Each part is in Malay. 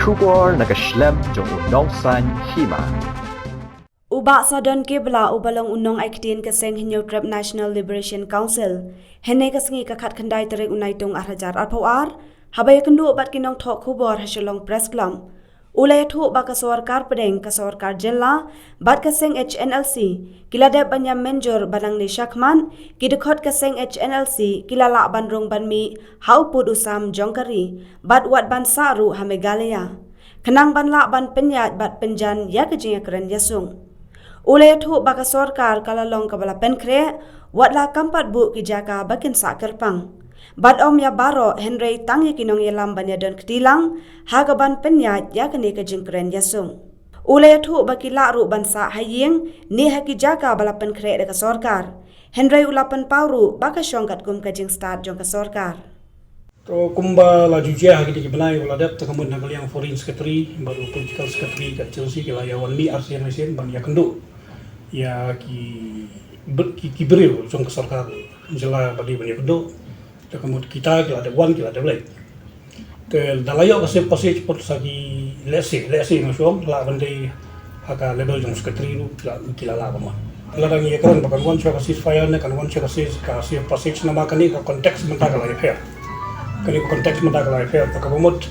Shubor nakaslem jong unongsan hima. Uba sadon kebla ubalong unong aikdin kaseng hinyo Trap National Liberation Council hene kasengi kakat kandai terek unai tong arhajar arpawar habaya kendu obat kinong thok khubor hasilong press club ulay thu ba kasorkar pedeng kasorkar jella bat kaseng HNLC kilade banyam menjor banang ni Shakman kidekot kaseng HNLC kilala bandrong banmi haupud usam jongkari bat wat ban saru hamegalaya kenang banla ban penyat bat penjan ya kejinga keren yasung Ulay thu baka sorkar kalalong kabala penkre watla kampat bu kijaka bakin sa kerpang. Bad om ya baro Henry tangi kinong yelam banyadon ketilang hagaban penyat ya kene kejingkren yasung. Ulay thu baki laru bansa haying ni hakijaka bala penkre de sorkar. Henry ulapan pauru baka syongkat kum kejing start jong ka sorkar. To kumba la jujia hagi di benai wala dat takamun nagal yang foreign secretary baru political secretary kat Chelsea kala ya wan mi ASEAN ban ya kendo ya ki beril jong sarkar jela badi ban ya kendo takamun kita kala ada wan kala ada blai ke dalayo ka se pasi pot sagi lesi ngosong la bandai haka level jong secretary nu kila la ba ladang ya kan bakan wan cha ceasefire ne kan wan cha ka se pasi nama kani ka konteks menta kala ya kani konteks menta kala affair takabumot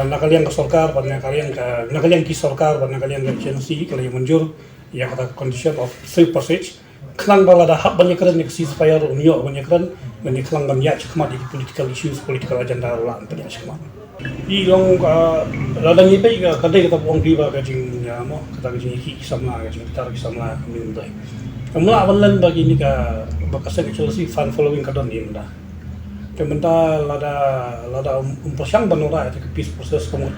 nakaliang ka sarkar ban nakaliang ki sarkar ban nakaliang ka agency kala yang manjur ya kata condition of safe passage klang bala da hab ban yakran ni ceasefire unyo ban yakran ban klang ban ya chakma di political issues political agenda la ban ya chakma i long ladang ipe ka kadai kata bong diba ka jing ya mo kata jing ki samla ka jing tar ki samla min dai kamla awalan bagi ni ka bakasa ka Chelsea fan following ka don ni mda Kementar lada umposyang banora itu peace proses kemut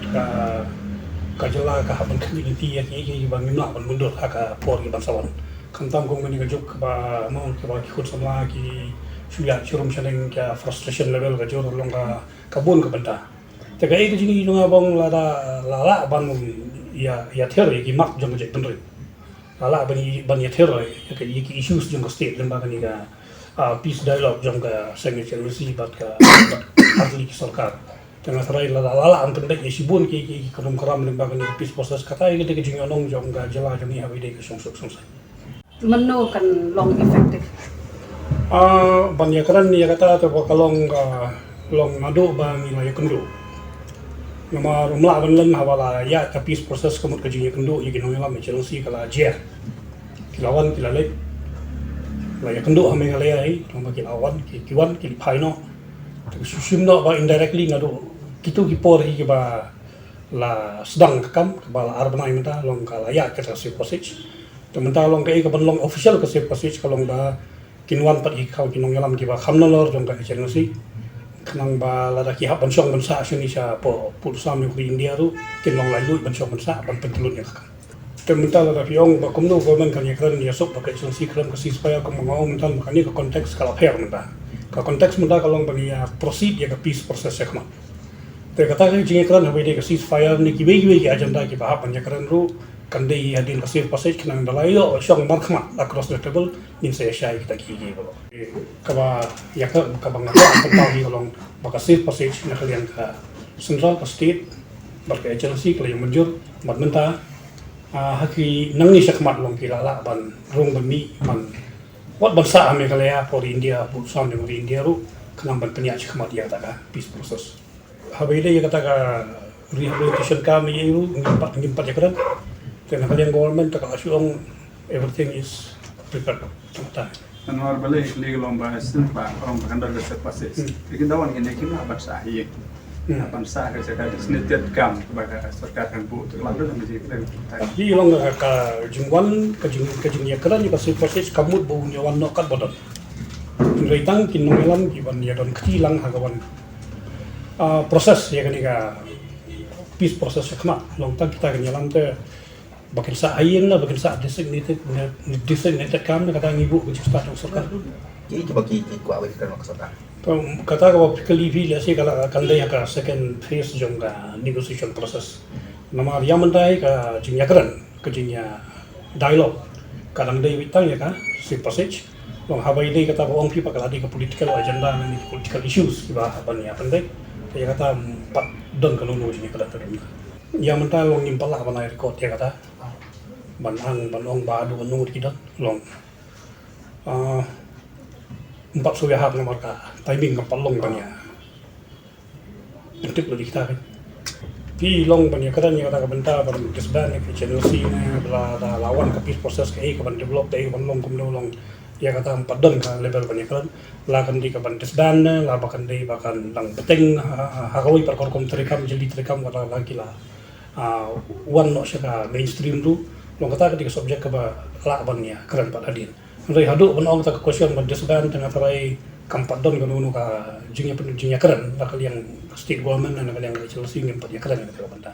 ka jela ka haban community ya ki bang nimla ban mundur ka por ki bangsawan kantam kong ni ka juk ba mon ka ba ki khut samla ki suya churum chaneng ka frustration level ka jor long ka kabun ka banta te ka itu jini lunga bang lala ban ya ther ki mak jong je benri lala ban ya ther ya ki issues jong ka state lemba ka ni ka peace dialogue jong ka sengi Chelsea bat ka ahli sarkar tengah serai lala ang pendek isibun ki karam karam lembaga ni peace process kata ini de jing onong jong ka jela jong ya wide ka songsok Mano kan long effective banyak kan ya kata to kalong long ngado ba ni la yakendo nama rumla ban len hawala ya ka peace process kamut ka jing yakendo yigin ngela me Chelsea kala je kilawan kilalek la yakendo ame galaya ai tong kilawan kiwan ki phaino susumno ba indirectly ngado kitu ki por hi ba la sedang kam ba la arbana imta long kala ya ka safe passage tementa long kai ka ban long official ka safe passage kalong ba kinwan pat hi khaw kinong yalam ki ba khamnalor jong ka agency kanang ba la da ki ha ban song ban sa sini sa po sam ni India ru kinong lai lu ban song ban sa ban pentulut ya ka tementa la da fiong ba komno government kan yakran ya sok ba ka agency kram ka ceasefire ka mangau mentan makani ka konteks kala fair menta ka konteks menta kalong ba ya proceed ya ka peace process ya kama te kata ka jinge kran habai de ka ceasefire ni ki begi agenda ki ba ban yakran ru kandai adin ka safe passage kanang dalayo syong markma across the table min se shai kita ki ba ka ba ya ka bang ka pa hi kalong ba ka safe passage na kalian ka central ka state ba ka agency kala yang manjur mat menta haki nang ni sakmat long kilala ban rong ban mi man wat bangsa ame kalaya for India pu sam de India ru kanang ban penya sakmat ya ta peace process habai de ya kata ka rehabilitation ka mi ru ngimpat ya kan dan kalian government tak asyong everything is prepared ta anwar balai legal on ba simpa on handle the process lekin dawan ini kina bangsa hi bangsa ka jaka disnetet kam ba ka sarkar kan bu tu lalu dan jadi di long ka jingwan ka jing ya kran ka safe passage kamut bu nyawan no kat bodon reitang kinongelam giban ya don ktilang hagawan proses ya kan ka peace process kama long tak kita kan yalam te bakin sa ayin na bakin sa designated kam na kata ngibu ke start ng sarkar jadi coba ki kuat awak kan maksudnya kata ko kalifi lesi kala kandai ka second phase jong ka negotiation process nama yamandai ka jinyakran ka jinya dialogue kadang dai witang ya ka safe passage long habai dai kata ko ong pipa kala di ka political agenda ni political issues ki ba ban ya pandai ya kata pat don ka no jinya kala yang mentah long nyimpal lah banai record ya kata banong badu banu kita long 4 suya hak nomor ka timing kapal long banya untuk lebih kita kan pi long banya kadang yang kata bentar pada kesban ke Chelsea na bela lawan ke proses ke ban develop dari ban long long ya kata 4 don ka level banya kan lakan di ke ban kesban la bahkan di bahkan lang peteng hakawi perkor terikam jadi terikam kata lagi lah one no siya mainstream tu long kata ketika subjek ke la bannya keren Pak Adin Rai haduk ban ta question ban kesban tengah terai kampat don kan ka jingnya keren lakal yang state government dan lakal yang Chelsea yang 4 keren kata benda